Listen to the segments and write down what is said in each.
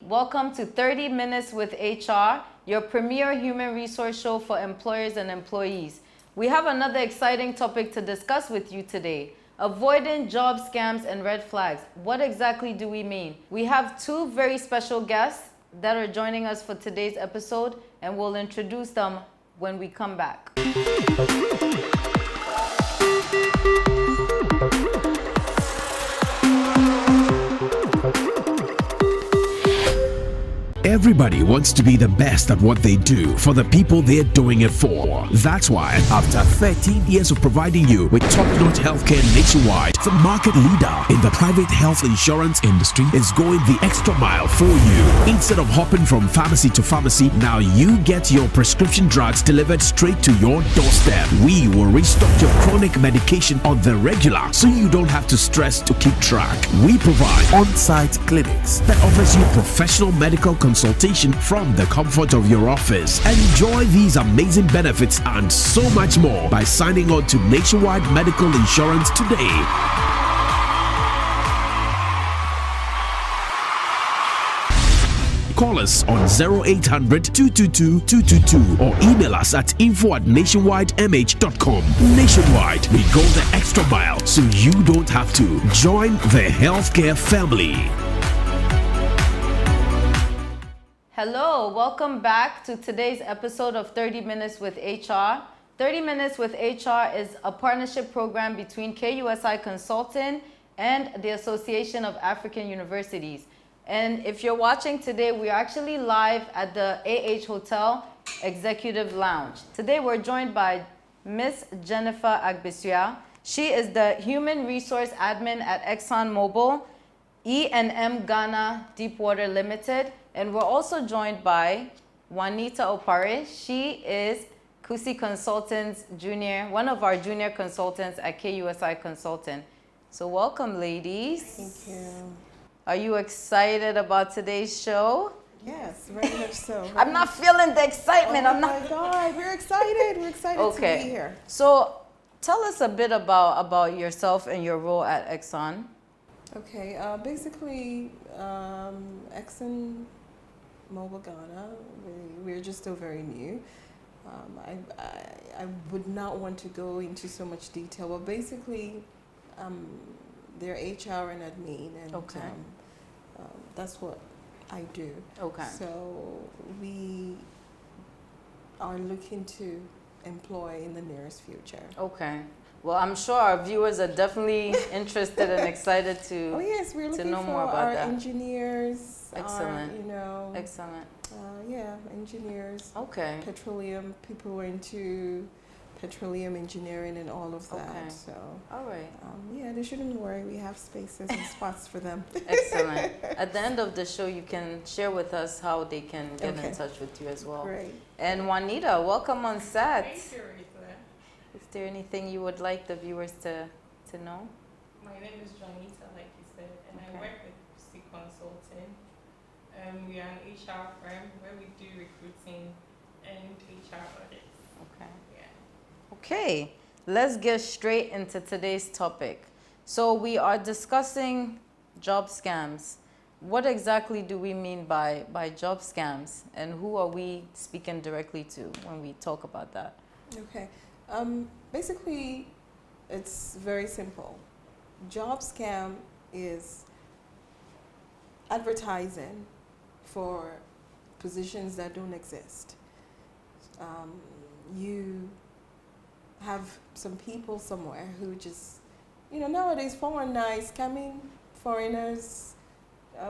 Welcome to 30 Minutes with HR, your premier human resource show for employers and employees. We have another exciting topic to discuss with you today. Avoiding job scams and red flags. What exactly do we mean? We have two very special guests that are joining us for today's episode, and we'll introduce them when we come back. Everybody wants to be the best at what they do for the people they're doing it for. That's why, after 13 years of providing you with top-notch healthcare nationwide, the market leader in the private health insurance industry is going the extra mile for you. Instead of hopping from pharmacy to pharmacy, now you get your prescription drugs delivered straight to your doorstep. We will restock your chronic medication on the regular, so you don't have to stress to keep track. We provide on-site clinics that offers you professional medical consultation from the comfort of your office. Enjoy these amazing benefits and so much more by signing on to Nationwide Medical Insurance today. Call us on 0800-222-222 or email us at info@nationwidemh.com. Nationwide, we go the extra mile so you don't have to. Join the healthcare family. Hello, welcome back to today's episode of 30 Minutes with HR. 30 Minutes with HR is a partnership program between KUSI Consulting and the Association of African Universities. And if you're watching today, we're actually live at the AH Hotel Executive Lounge. Today we're joined by Miss Jennifer Agbesua. She is the Human Resource Admin at ExxonMobil, E&M Ghana Deepwater Limited. And we're also joined by Juanita Opare. She is Kusi Consultants Junior, one of our junior consultants at KUSI Consulting. So welcome, ladies. Thank you. Are you excited about today's show? Yes, very much so. I'm not feeling the excitement. Oh my God, we're excited. We're excited to be here. So tell us a bit about yourself and your role at Exxon. Okay, basically, ExxonMobil Ghana, we're just still very new. I would not want to go into so much detail, but basically, they're HR and admin, and that's what I do. Okay. So we are looking to employ in the nearest future. Okay. Well, I'm sure our viewers are definitely interested and excited to Oh yes, we're looking know for more about our that. engineers. Excellent. Excellent. Engineers. Okay. Petroleum people who are into petroleum engineering and all of that. Okay. So. All right. They shouldn't worry. We have spaces and spots for them. Excellent. At the end of the show, you can share with us how they can get in touch with you as well. Great. And Juanita, welcome on set. Thank you, Rita. Is there anything you would like the viewers to know? My name is Juanita, like you said, and I work with Kusi Consulting. We are an HR firm where we do recruiting and HR audits. Okay. Yeah. Okay, let's get straight into today's topic. So we are discussing job scams. What exactly do we mean by job scams, and who are we speaking directly to when we talk about that? Okay. Basically, it's very simple. Job scam is advertising for positions that don't exist. You have some people somewhere who just, nowadays 419 scamming foreigners.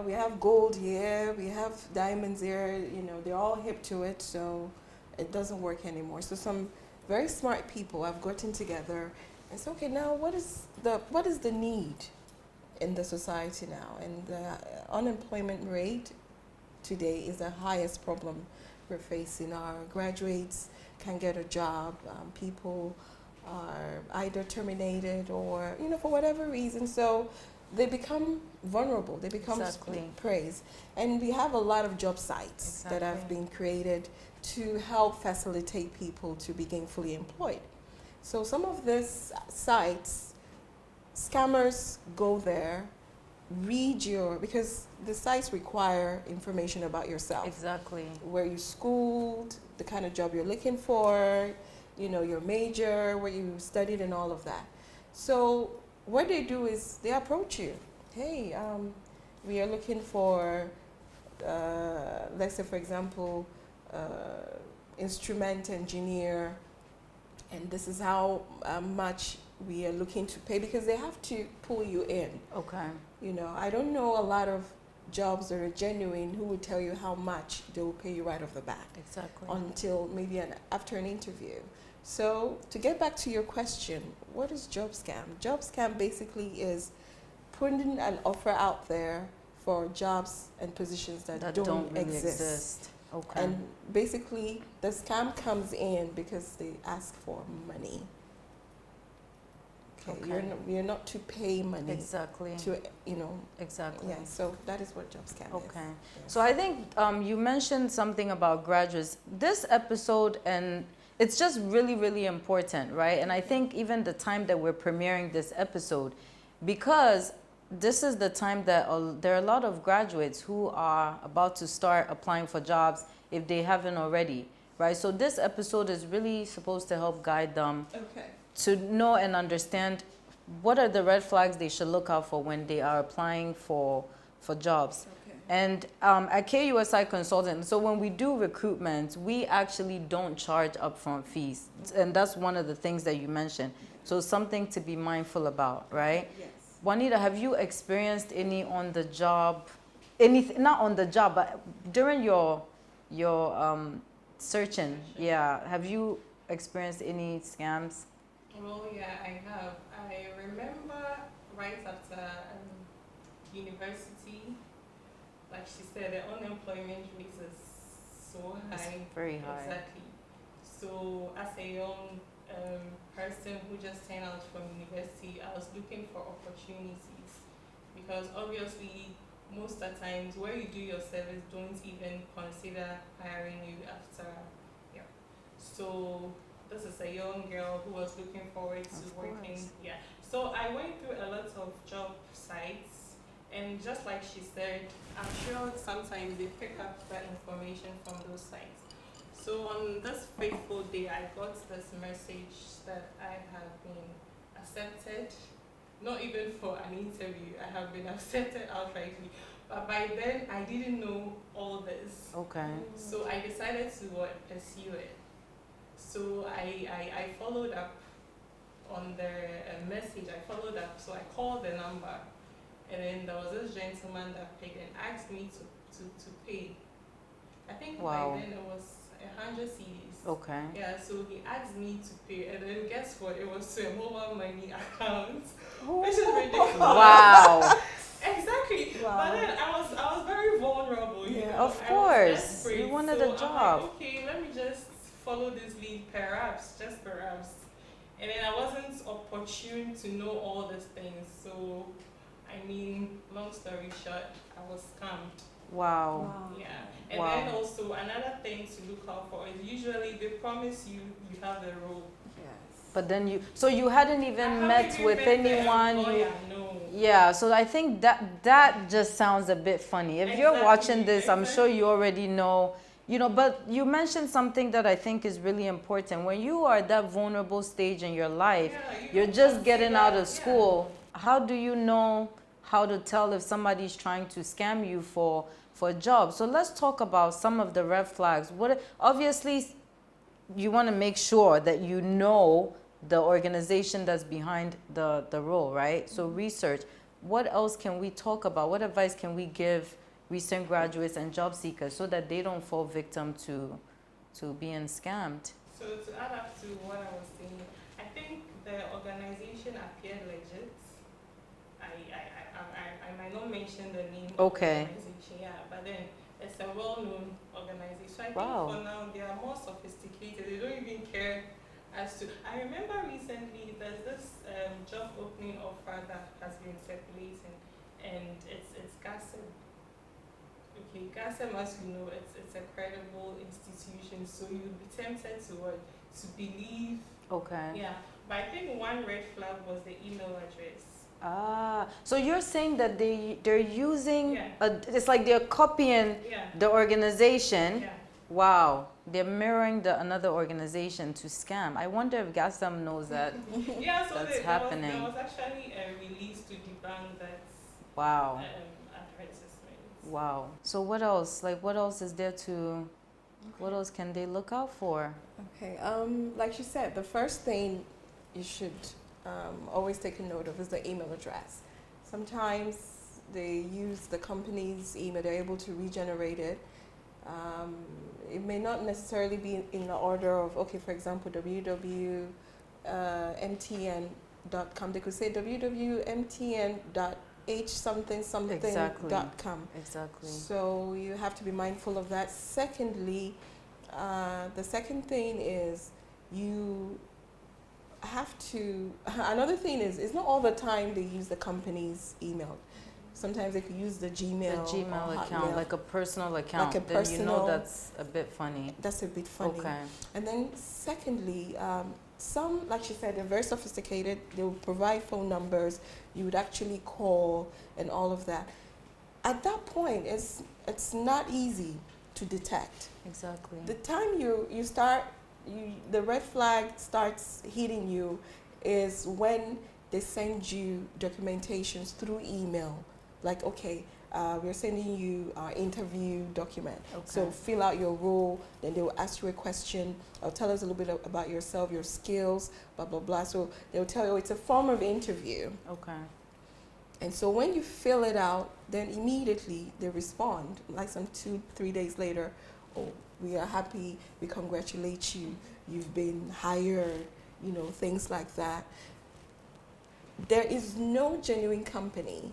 We have gold here, we have diamonds here, they're all hip to it, so it doesn't work anymore. So some very smart people have gotten together and said, okay, now what is the need in the society now? And the unemployment rate today is the highest problem we're facing. Our graduates can't get a job. People are either terminated or, for whatever reason. So they become vulnerable. They become prey. And we have a lot of job sites that have been created to help facilitate people to be gainfully employed. So some of these sites, scammers go there read because the sites require information about yourself. Exactly. Where you schooled, the kind of job you're looking for, your major, where you studied and all of that. So what they do is they approach you. Hey, we are looking for, let's say for example, instrument engineer, and this is how much we are looking to pay, because they have to pull you in. Okay. I don't know a lot of jobs that are genuine who would tell you how much they will pay you right off the bat. Exactly. Until maybe after an interview. So to get back to your question, what is job scam? Job scam basically is putting an offer out there for jobs and positions that don't really exist. Okay. And basically the scam comes in because they ask for money. Okay. You're not to pay money. Exactly. Exactly. Yeah. So that is what job scam is. Okay. Yes. So I think you mentioned something about graduates. This episode, and it's just really, really important, right? And I think even the time that we're premiering this episode, because this is the time that there are a lot of graduates who are about to start applying for jobs if they haven't already, right? So this episode is really supposed to help guide them to know and understand what are the red flags they should look out for when they are applying for jobs. Okay. And at KUSI Consultant, so when we do recruitment, we actually don't charge upfront fees. And that's one of the things that you mentioned. So something to be mindful about, right? Yes. Juanita, have you experienced any on the job, anything, not on the job, but during your searching, yeah, have you experienced any scams? Well, yeah, I have. I remember right after university, like she said, the unemployment rate is so high. It's very high. Exactly. So as a young person who just turned out from university, I was looking for opportunities, because obviously most of the times where you do your service don't even consider hiring you after. Yeah. So this is a young girl who was looking forward to working. Yeah. So I went through a lot of job sites, and just like she said, I'm sure sometimes they pick up that information from those sites. So on this fateful day, I got this message that I have been accepted, not even for an interview, I have been accepted outrightly. But by then, I didn't know all this. Okay. So I decided to pursue it. So I followed up on the message. I followed up. So I called the number, and then there was this gentleman that picked and asked me to pay. I think Wow. by then it was 100 CDs. Okay. Yeah, so he asked me to pay, and then guess what? It was to a mobile money account, which is ridiculous. Wow. Exactly. Wow. But then I was very vulnerable. You Yeah. know? Of I was course. desperate. You wanted So a job. I'm like, okay, let me just follow this lead, perhaps, just perhaps. And then I wasn't opportune to know all these things. So, I mean, long story short, I was scammed. Wow. Yeah. And Wow. then also another thing to look out for is usually they promise you have the role. Yes. But then so you hadn't even met with anyone. No. Yeah, so I think that just sounds a bit funny. If you're watching this, I'm sure you already know, but you mentioned something that I think is really important. When you are at that vulnerable stage in your life, you're just getting out of school. How do you know how to tell if somebody's trying to scam you for a job? So let's talk about some of the red flags. Obviously, you want to make sure that you know the organization that's behind the role, right? So research. What else can we talk about? What advice can we give recent graduates and job seekers so that they don't fall victim to being scammed? So to add up to what I was saying, I think the organization appeared legit. I might not mention the name Okay. of the organization, yeah, but then it's a well-known organization. So I think Wow. for now they are more sophisticated. They don't even care as to. I remember recently there's this job opening offer that has been circulating, and it's GASM. Okay, GASM, as you know, it's a credible institution, so you'll be tempted to believe. Okay. Yeah, but I think one red flag was the email address. So you're saying that they're using Yeah. it's like they're copying Yeah. the organization. Yeah. Wow, they're mirroring another organization to scam. I wonder if Gasam knows that. Yeah, so That's there happening. was actually a release to debunk that Wow. advertisement. Wow. So what else? Like, what else is there to? What else can they look out for? Okay, like you said, the first thing you should always take a note of is the email address. Sometimes they use the company's email, they're able to regenerate it. It may not necessarily be in the order of, okay, for example, www.mtn.com. They could say www.mtn.h something Exactly. .com. Exactly. So you have to be mindful of that. Secondly, the second thing is you have to, another thing is, it's not all the time they use the company's email. Sometimes they could use the Gmail, The Gmail or account, Hotmail. like a personal account. Like a Then you know personal- that's a bit funny. That's a bit funny. Okay. And then secondly, some, like she said, they're very sophisticated. They will provide phone numbers. You would actually call and all of that. At that point, it's not easy to detect. Exactly. The time you start, the red flag starts hitting you is when they send you documentations through email. Like, okay, we're sending you our interview document. Okay. So fill out your role, then they will ask you a question, or tell us a little bit about yourself, your skills, blah, blah, blah. So they'll tell you it's a form of interview. Okay. And so when you fill it out, then immediately they respond, like some 2-3 days later, oh, we are happy, we congratulate you, you've been hired, you know, things like that. There is no genuine company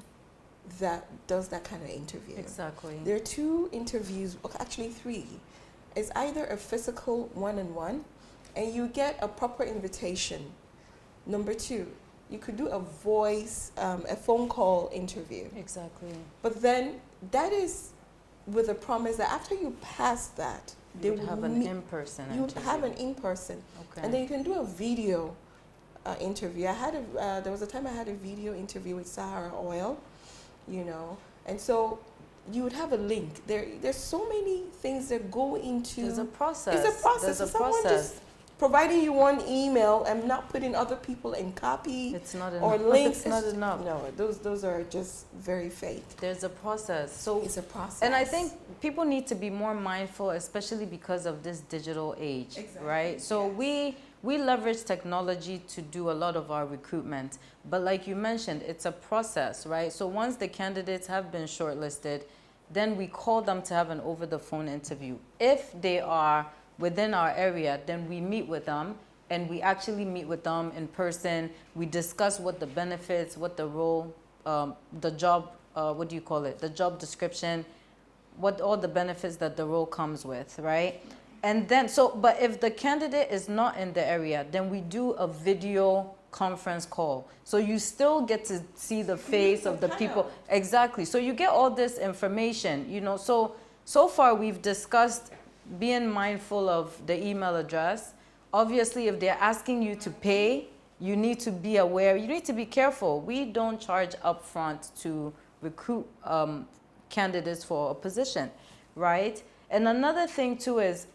that does that kind of interview. Exactly. There are 2 interviews, actually 3. It's either a physical one-on-one, and you get a proper invitation. Number 2, you could do a voice, a phone call interview. Exactly. But then that is with a promise that after you pass that, You would have an in-person you would interview. have an in-person. Okay. And then you can do a video interview. I had there was a time I had a video interview with Sahara Oil, you know, and so you would have a link. There's so many things that go into. There's a process. It's a process. There's a So someone process. just providing you one email and not putting other people in copy It's not or enough. links. It's not enough. No, those are just very fake. There's a process. So It's a process. And I think people need to be more mindful, especially because of this digital age, Exactly, right? So yes. we leverage technology to do a lot of our recruitment. But like you mentioned, it's a process, right? So once the candidates have been shortlisted, then we call them to have an over-the-phone interview. If they are within our area, then we meet with them, and we actually meet with them in person. We discuss what the benefits, what the role, the job, what do you call it? The job description, what all the benefits that the role comes with, right? And then, but if the candidate is not in the area, then we do a video conference call. So you still get to see the face of the people. Exactly. So you get all this information, you know. So far we've discussed being mindful of the email address. Obviously, if they're asking you to pay, you need to be aware. You need to be careful. We don't charge upfront to recruit candidates for a position, right? And another thing too is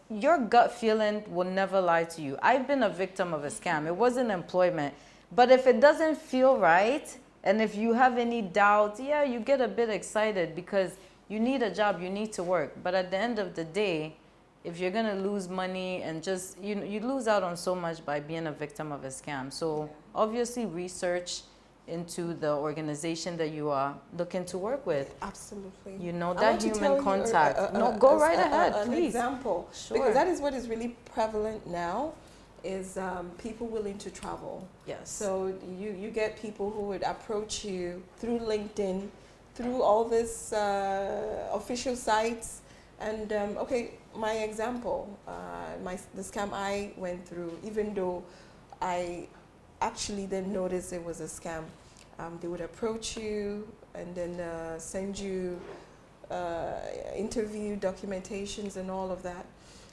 your gut feeling will never lie to you. I've been a victim of a scam. It wasn't employment. But if it doesn't feel right, and if you have any doubts, yeah, you get a bit excited because you need a job, you need to work. But at the end of the day, if you're gonna lose money and just, you lose out on so much by being a victim of a scam. So obviously research into the organization that you are looking to work with. Absolutely. You know, I that want to human tell you contact. No, go right ahead, an please. example. Sure. Because that is what is really prevalent now, is people willing to travel. Yes. So you get people who would approach you through LinkedIn, through all this official sites. And okay, my example, the scam I went through, even though I actually then noticed it was a scam, they would approach you and then send you interview documentations and all of that.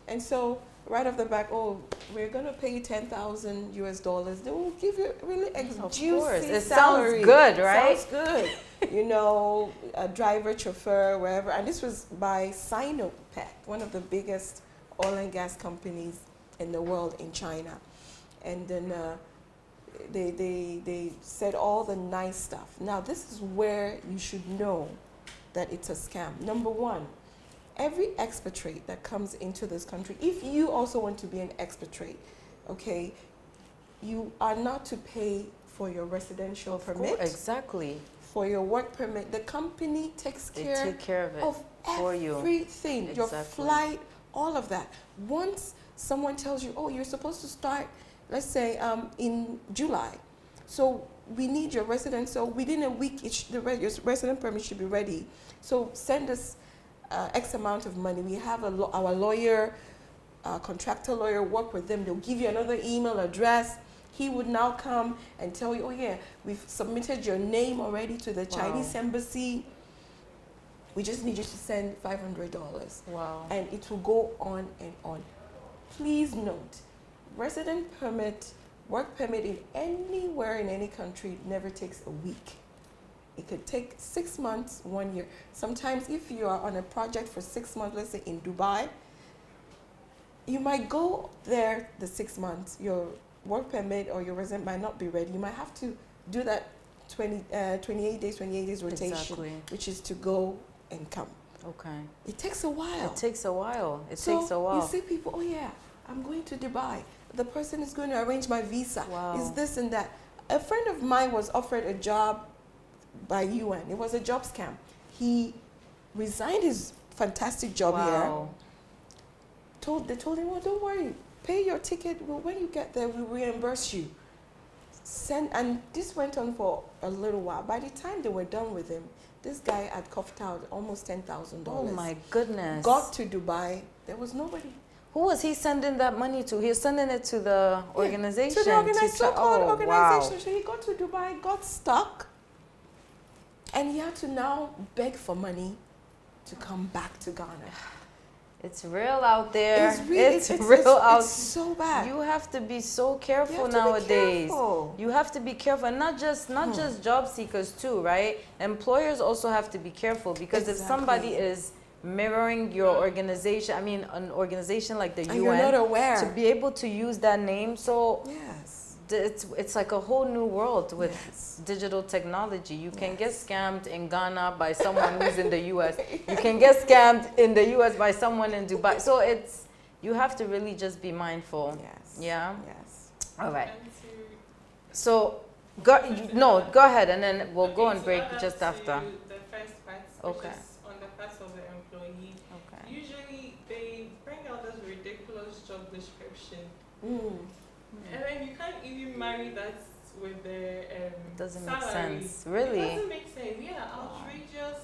And so right off the back, oh, we're going to pay you $10,000 US. They will give you really juicy It salary. sounds good, right? Sounds good. You know, a driver, chauffeur, wherever. And this was by Sinopec, one of the biggest oil and gas companies in the world in China. And then they said all the nice stuff. Now, this is where you should know that it's a scam. Number one, every expatriate that comes into this country, if you also want to be an expatriate, okay, you are not to pay for your residential permit. Exactly. For your work permit. The company takes care of it for you. Everything. Exactly. Your flight, all of that. Once someone tells you, oh, you're supposed to start, let's say, in July. So we need your residence. So within a week, your resident permit should be ready. So send us X amount of money. We have our lawyer, contractor lawyer, work with them. They'll give you another email address. He would now come and tell you, oh yeah, we've submitted your name already to the Chinese embassy. We just need you to send $500. Wow. And it will go on and on. Please note, resident permit, work permit in anywhere in any country never takes a week. It could take 6 months, 1 year. Sometimes if you are on a project for 6 months, let's say in Dubai, you might go there the 6 months. Your work permit or your resident might not be ready. You might have to do that 28 days rotation, which is to go and come. Okay. It takes a while. It takes a while. You see people, oh yeah, I'm going to Dubai. The person is going to arrange my visa. Wow. Is this and that. A friend of mine was offered a job by UN. It was a job scam. He resigned his fantastic job here. They told him, well, don't worry, pay your ticket. Well, when you get there, we'll reimburse you. And this went on for a little while. By the time they were done with him, this guy had coughed out almost $10,000. Oh my goodness. Got to Dubai, there was nobody. Who was he sending that money to? He was sending it to the organization. To the so-called organization. Wow. So he got to Dubai, got stuck, and he had to now beg for money to come back to Ghana. It's real out there. It's so bad. You have to be so careful nowadays. You have to be careful, and not just job seekers too, right? Employers also have to be careful, because if somebody is mirroring your organization, I mean an organization like the UN, you're not aware, to be able to use that name, so it's like a whole new world with digital technology. You can get scammed in Ghana by someone who's in the US. You can get scammed in the US by someone in Dubai. So you have to really just be mindful. Yes. Yeah? Yes. All right. So, go ahead, and then we'll go and break just after. The first part, which is on the part of the employee. Okay. Usually, they bring out this ridiculous job description. And then you can't even marry that with the doesn't salary. Make sense. Really? It doesn't make sense. Yeah, outrageous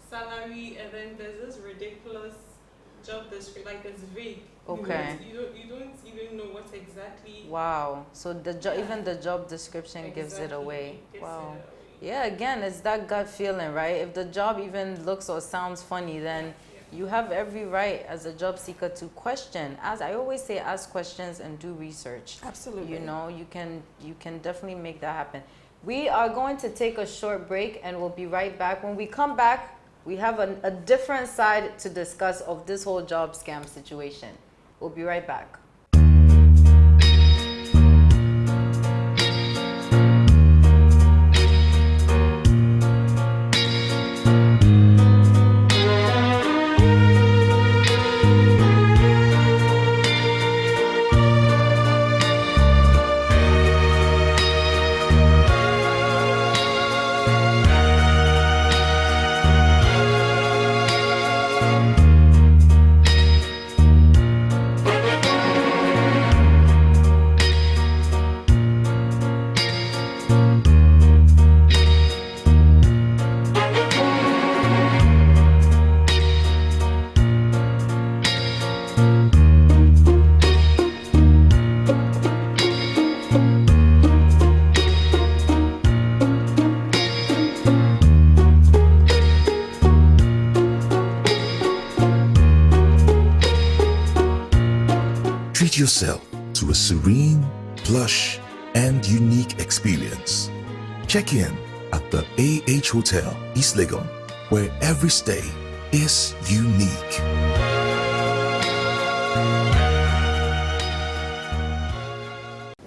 salary, and then there's this ridiculous job description, like it's vague. Okay. You don't even know what exactly. Wow. So even the job description gives it away. Wow. Yeah, again, it's that gut feeling, right? If the job even looks or sounds funny, then you have every right as a job seeker to question. As I always say, ask questions and do research. Absolutely. You know, you can definitely make that happen. We are going to take a short break, and we'll be right back. When we come back, we have a different side to discuss of this whole job scam situation. We'll be right back. Treat yourself to a serene, plush, and unique experience. Check in at the AH Hotel, East Legon, where every stay is unique.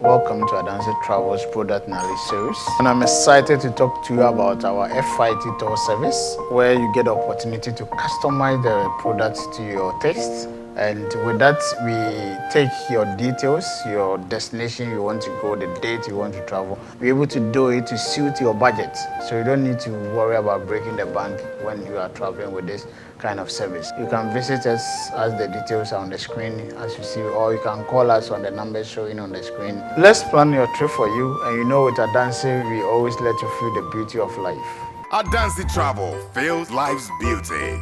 Welcome to Untitled Travels Product Knowledge Series. And I'm excited to talk to you about our FIT tour service, where you get the opportunity to customize the products to your taste. And with that, we take your details, your destination you want to go, the date you want to travel. We're able to do it to suit your budget. So you don't need to worry about breaking the bank when you are traveling with this kind of service. You can visit us as the details are on the screen as you see, or you can call us on the numbers showing on the screen. Let's plan your trip for you, and you know with Adansi, we always let you feel the beauty of life. Untitled Travel feels life's beauty.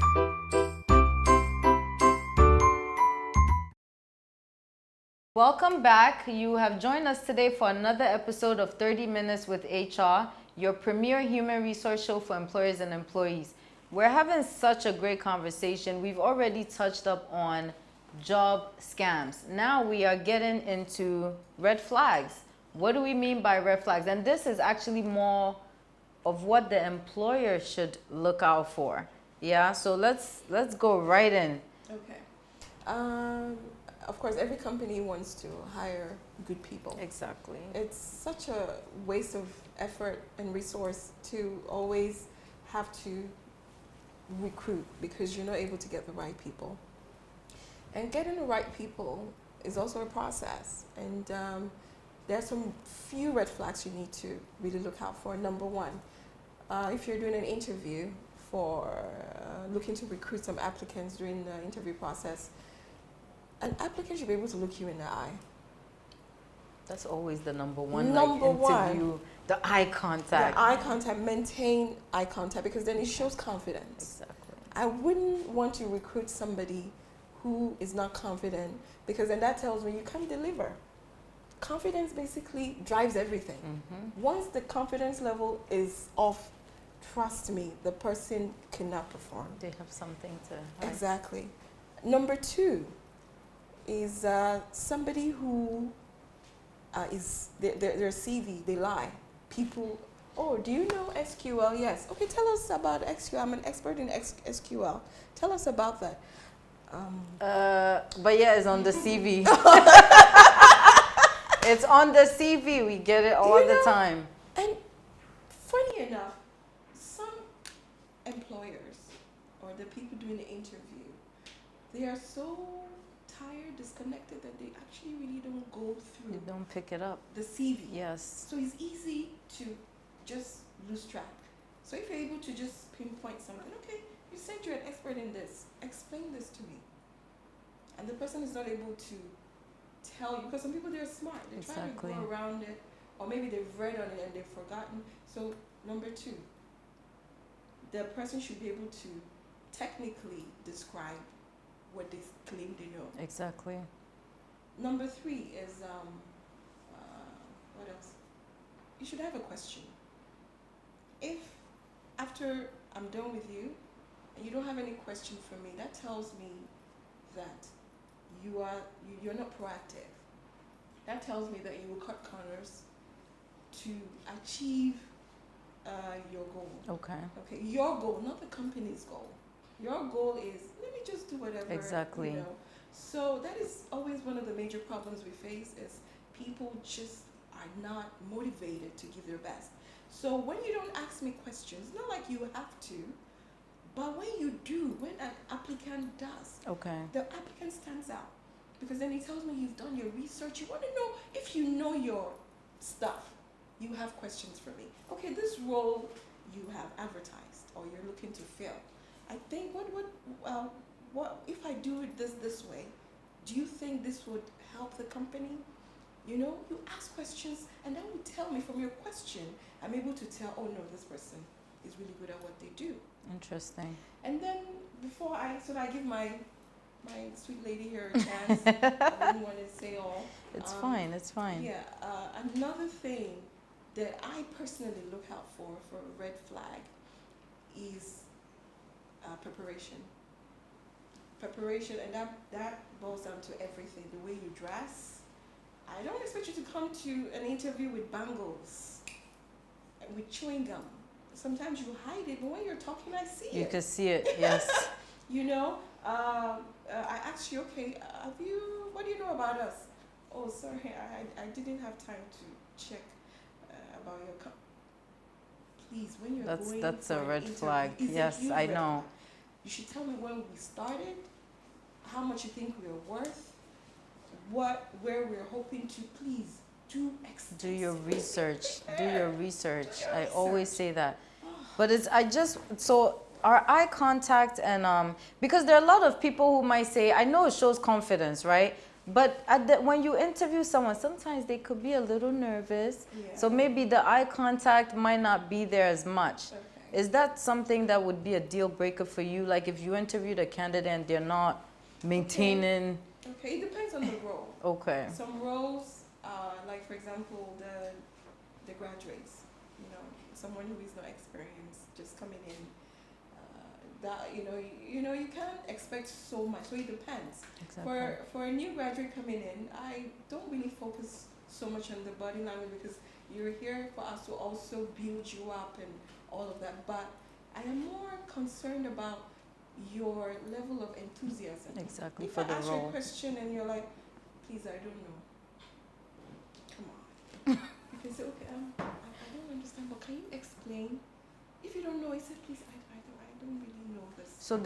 Welcome back. You have joined us today for another episode of 30 Minutes with HR, your premier human resource show for employers and employees. We're having such a great conversation. We've already touched up on job scams. Now we are getting into red flags. What do we mean by red flags? And this is actually more of what the employer should look out for. Yeah, so let's go right in. Okay. Of course, every company wants to hire good people. Exactly. It's such a waste of effort and resource to always have to recruit because you're not able to get the right people. And getting the right people is also a process. And there are some few red flags you need to really look out for. Number one, if you're doing an interview for looking to recruit some applicants during the interview process, an applicant should be able to look you in the eye. That's always the number one Interview. The eye contact. The eye contact, maintain eye contact because then it shows confidence. Exactly. I wouldn't want to recruit somebody who is not confident because then that tells me you can't deliver. Confidence basically drives everything. Mm-hmm. Once the confidence level is off, trust me, the person cannot perform. They have something to hide. Exactly. Number two is somebody who is their CV, they lie. People, oh, do you know SQL? Yes. Okay, tell us about SQL. I'm an expert in SQL. Tell us about that. But yeah, it's on the CV. It's on the CV. We get it all the time. And funny enough, some employers or the people doing the interview, they are so tired, disconnected that they actually really don't go through. You don't pick it up. The CV. Yes. So it's easy to just lose track. So if you're able to just pinpoint something, okay, you said you're an expert in this. Explain this to me. And the person is not able to tell you because some people they're smart. They try to go around it, or maybe they've read on it and they've forgotten. So number two, the person should be able to technically describe what they claim they know. Exactly. Number three is what else? You should have a question. If after I'm done with you and you don't have any question for me, that tells me that you're not proactive. That tells me that you will cut corners to achieve your goal. Okay. Okay, your goal, not the company's goal. Your goal is, let me just do whatever. Exactly. You know. So that is always one of the major problems we face is people just are not motivated to give their best. So when you don't ask me questions, not like you have to, but when you do, when an applicant does, okay, the applicant stands out. Because then he tells me you've done your research. You want to know if you know your stuff. You have questions for me. Okay, this role you have advertised or you're looking to fill. I think what if I do it this way? Do you think this would help the company? You know, you ask questions and that would tell me from your question. I'm able to tell, oh no, this person is really good at what they do. Interesting. And then before I give my sweet lady here a chance. I wouldn't want to say all. It's fine. It's fine. Yeah. Another thing that I personally look out for a red flag is preparation. preparation, and that boils down to everything. The way you dress. I don't expect you to come to an interview with bangles, with chewing gum. Sometimes you hide it, but when you're talking, I see it. You can see it, yes. You know, I asked you, okay, what do you know about us? Oh, sorry, I didn't have time to check about your Please, when you're going That's for a an red interview, flag. it's a Yes, huge I red know. flag. You should tell me when we started, how much you think we're worth, where we're hoping to. Please do extensive Do your research. Do prepare. your research. Do your I always research. say that. But so our eye contact and because there are a lot of people who might say, I know it shows confidence, right? But when you interview someone, sometimes they could be a little nervous. Yeah. So maybe the eye contact might not be there as much. Okay. Is that something that would be a deal breaker for you? Like if you interviewed a candidate and they're not maintaining. Okay, it depends on the role. Okay. Some roles, like for example, the graduates, you know, someone who is not experienced, just coming in, that you can't expect so much. So it depends. Exactly. For a new graduate coming in, I don't really focus so much on the body language because you're here for us to also build you up and all of that. But I am more concerned about your level of enthusiasm. Exactly, If for I the ask you a role. question and you're like, please, I don't know. Come on. You can say, okay, I don't understand, but can you explain? If you don't know, I said, please, I don't really know this. So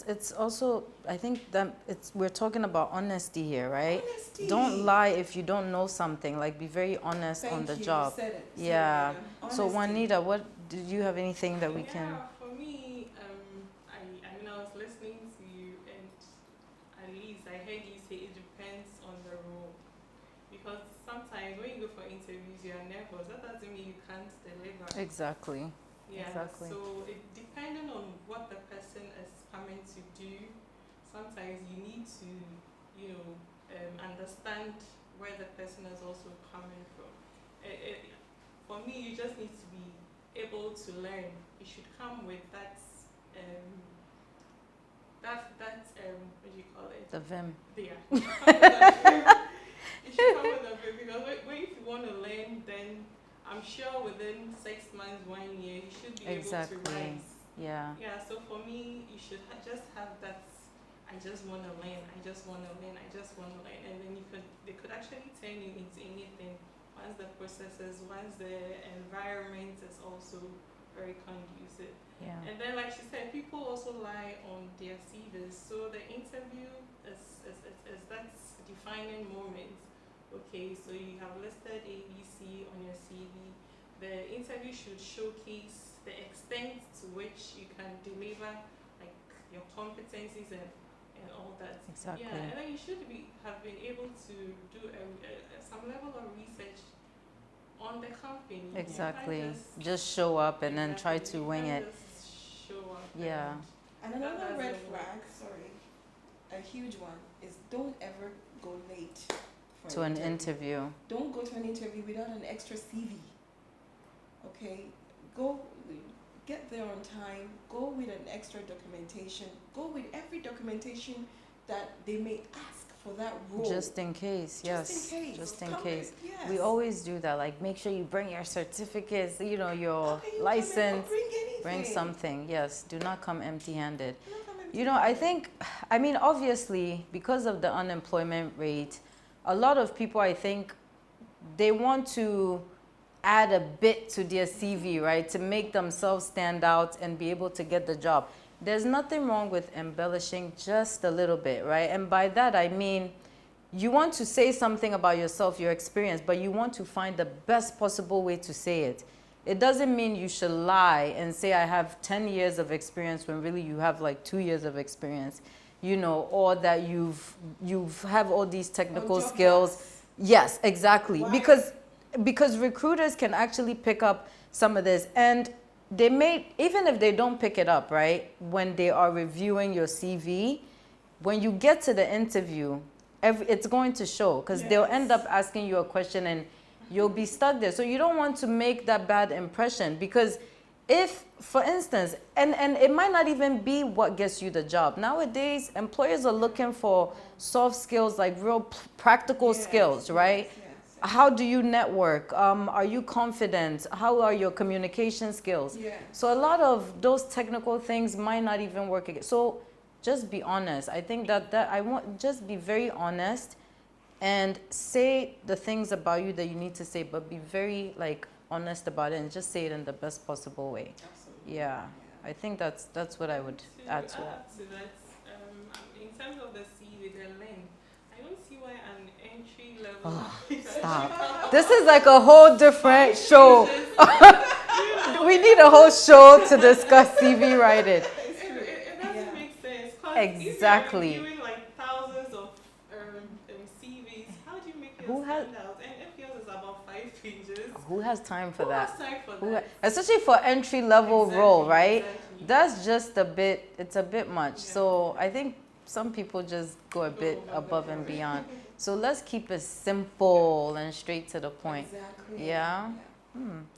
it's also, I think that we're talking about honesty here, right? Honesty. Don't lie if you don't know something. Like be very honest Thank on the you, job. You said it. Yeah. So Honesty. Juanita, do you have anything that we can? Yeah, for me, I mean, I was listening to you, and at least I heard you say it depends on the role. Because sometimes when you go for interviews, you are nervous. That doesn't mean you can't deliver. Exactly. Yeah, Exactly. so depending on what the person is coming to do, sometimes you need to, understand where the person is also coming from. For me, you just need to be able to learn. You should come with that what do you call it? The vim. Yeah. You should come with a vim because if you want to learn, then I'm sure within 6 months, 1 year, you should be able to rise. Yeah. Yeah, so for me, you should just have that, I just want to learn, I just want to learn, I just want to learn. And then they could actually turn you into anything once the processes, once the environment is also very conducive. Yeah. And then, like she said, people also lie on their CVs. So the interview is that defining moment. Okay, so you have listed A, B, C on your CV. The interview should showcase the extent to which you can deliver, like your competencies and all that. Exactly. Yeah, and then you should have been able to do some level of research on the company. Exactly. You can't Just show up and then try exactly, to you wing can't it. just show up. Yeah. And That another red doesn't flag, sorry, a huge one, is don't ever go late for To an interview. Don't go to an interview without an extra CV. Okay? Go, get there on time, go with an extra documentation, go with every documentation that they may ask for that role. Just in case, yes. Just in case. Just in Come case. with- yes. We always do that. Like make sure you bring your certificates, your Okay, you come in, license. bring anything. Bring something, yes. Do not come empty-handed. Do not come I think, obviously, because of the unemployment rate, a lot of people, I think, they want to add a bit to their CV, right, to make themselves stand out and be able to get the job. There's nothing wrong with embellishing just a little bit, right? And by that, I mean, you want to say something about yourself, your experience, but you want to find the best possible way to say it. It doesn't mean you should lie and say I have 10 years of experience when really you have like 2 years of experience, or that you have all these technical job skills. hacks. Yes, exactly. Why? Because recruiters can actually pick up some of this, and they may, even if they don't pick it up, right, when they are reviewing your CV, when you get to the interview, it's going to show, because they'll end up asking you a question and you'll be stuck there. So you don't want to make that bad impression, because if, for instance, and it might not even be what gets you the job. Nowadays, employers are looking for soft skills, like real practical skills, right? Yes. How do you network? Are you confident? How are your communication skills? Yeah. So a lot of those technical things might not even work again. So just be honest. I think that I want, just be very honest and say the things about you that you need to say, but be very like honest about it and just say it in the best possible way. Absolutely. Yeah, I think that's what I would add to it. To that, in terms of the CV, the length, I don't see why an entry level. Stop. This is like a whole different show. We need a whole show to discuss CV writing. It doesn't make sense. 'Cause Exactly. If you're reviewing like thousands of CVs, how do you make it Who has- stand out? And if yours is about 5 pages, Who has time for who that? has time for Who that? especially for entry level role, Exactly, right? exactly. That's just a bit, it's a bit much. Yeah. So I think some people just go a bit above and beyond. So let's keep it simple and straight to the point. Exactly. Yeah?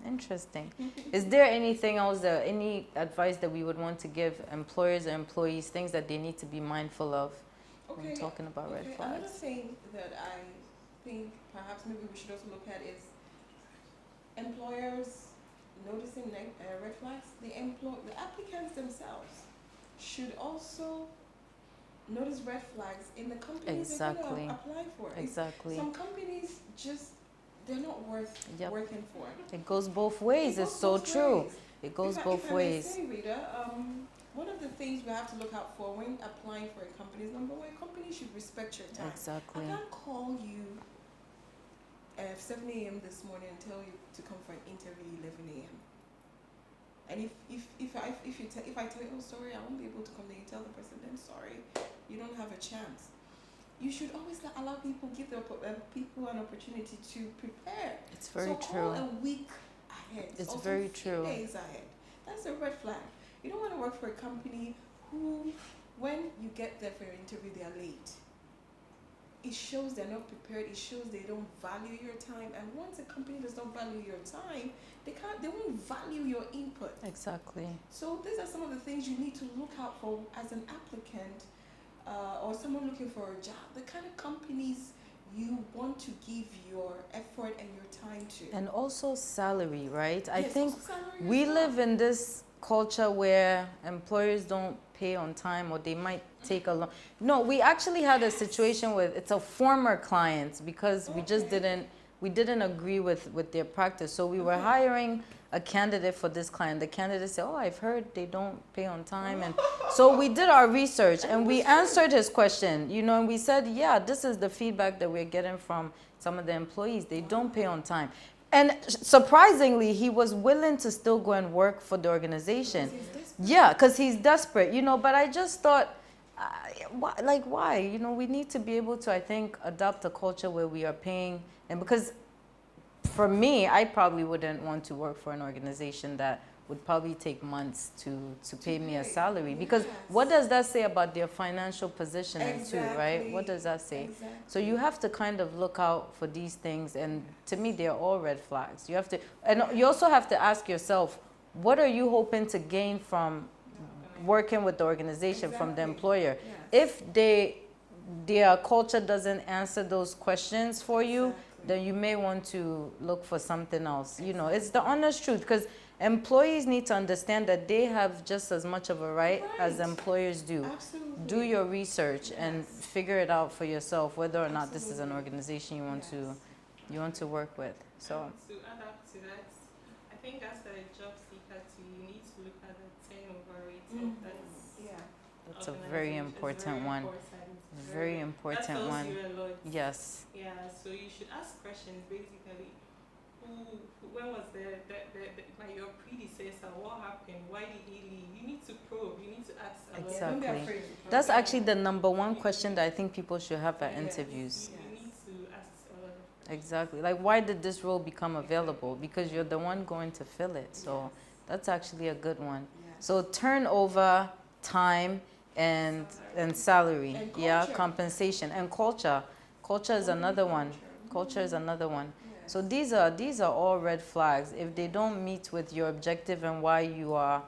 Interesting. Is there anything else, any advice that we would want to give employers or employees, things that they need to be mindful of when talking about red Another flags? thing that I think perhaps maybe we should also look at is employers noticing red flags. The applicants themselves should also notice red flags in the companies they're Exactly. going to apply for. Exactly. Some companies just, they're not worth Yep. working for. It goes both ways. It It's goes so both true. ways. It goes If both I ways. may say, Rita, one of the things we have to look out for when applying for a company is, number one, a company should respect your time. Exactly. I can't call you at 7 a.m. this morning and tell you to come for an interview 11 a.m. And if I tell you, oh sorry, I won't be able to come, then you tell the person, then sorry, you don't have a chance. You should always allow people, give the people an opportunity to prepare. It's very so true. call a week ahead. It's also very a few true. days ahead. That's a red flag. You don't want to work for a company who, when you get there for your interview, they are late. It shows they're not prepared. It shows they don't value your time. And once a company does not value your time, they won't value your input. Exactly. So these are some of the things you need to look out for as an applicant or someone looking for a job. The kind of companies you want to give your effort and your time to. And also salary, right? I Yes, think also salary we as well. live in this culture where employers don't pay on time, or they might take a long. No, we actually had a situation with, it's a former client, because we just didn't agree with their practice. So we were hiring a candidate for this client. The candidate said, oh, I've heard they don't pay on time. And so we did our research and we answered his question, and we said, yeah, this is the feedback that we're getting from some of the employees. They don't pay on time. And surprisingly, he was willing to still go and work for the organization. Yeah, because he's desperate, but I just thought, why? We need to be able to, I think, adopt a culture where we are paying. And because for me, I probably wouldn't want to work for an organization that would probably take months to pay me a salary. Because what does that say about their financial positioning too, right? What does that say? Exactly. So you have to kind of look out for these things. And to me, they're all red flags. You have to, and you also have to ask yourself, what are you hoping to gain from working with the organization, from the employer? Yes. If their culture doesn't answer those questions for you, then you may want to look for something else. It's the honest truth, because employees need to understand that they have just as much of a right as employers do. Absolutely. Do your research and figure it out for yourself, whether or not this is an organization you want to work with. So To add up to that, I think as a job seeker too, you need to look at the turnover rate of that. that's a very important one. Very important that tells one. you a lot. Yes. Yeah, so you should ask questions basically. When was your predecessor? What happened? Why did he leave? You need to probe. You need to ask a lot. Don't be Exactly. afraid to probe. That's actually the number one question that I think people should have at interviews. You need to ask a lot of questions. Exactly. Like, why did this role become available? Because you're the one going to fill it. So that's actually a good one. So turnover, time, and salary. And Yeah, culture. compensation and culture. Culture is another one. Culture is another one. So these are all red flags. If they don't meet with your objective and why you are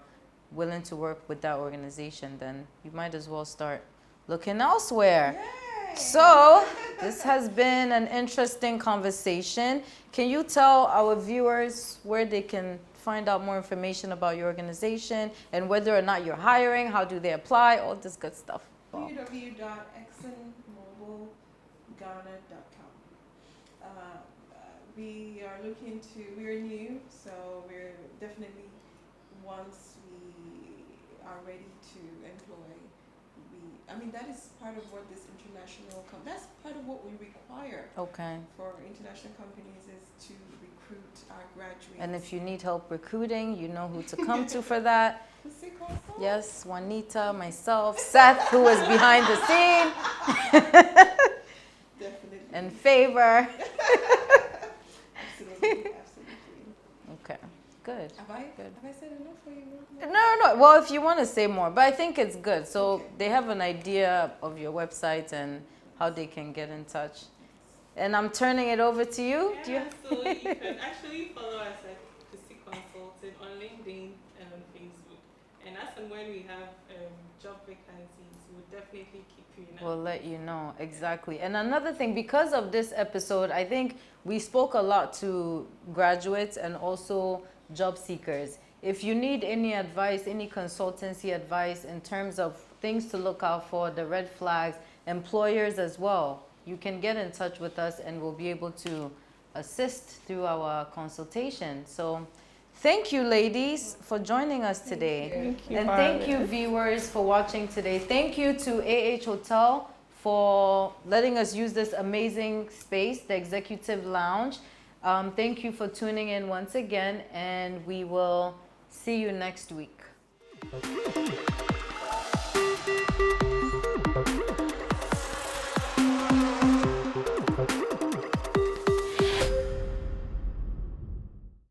willing to work with that organization, then you might as well start looking elsewhere. Yay! So this has been an interesting conversation. Can you tell our viewers where they can find out more information about your organization and whether or not you're hiring, how do they apply, all this good stuff? www.exxonmobilghana.com. We are looking to, we're new, so we're definitely, once we are ready to employ, that is part of what this international, that's part of what we require Okay. for international companies is to recruit our graduates. And if you need help recruiting, you know who to come to for that. Kusi also? Yes, Juanita, myself, Seth, who is behind the scene, Definitely. and Favor. Absolutely. Okay, good. Have I said enough for you? No. Well, if you want to say more, but I think it's good. So Okay. they have an idea of your website and how they can get in touch. And I'm turning it over to you. Do you? Yeah, so you can actually follow us at Kusi Consulting on LinkedIn and on Facebook. And as and when we have job vacancies, we'll definitely keep you in We'll let you know, exactly. And another thing, because of this episode, I think we spoke a lot to graduates and also job seekers. If you need any advice, any consultancy advice in terms of things to look out for, the red flags, employers as well, you can get in touch with us and we'll be able to assist through our consultation. So thank you, ladies, for joining us today. Thank you And for thank having you, us. viewers, for watching today. Thank you to AH Hotel for letting us use this amazing space, the Executive Lounge. Thank you for tuning in once again, and we will see you next week.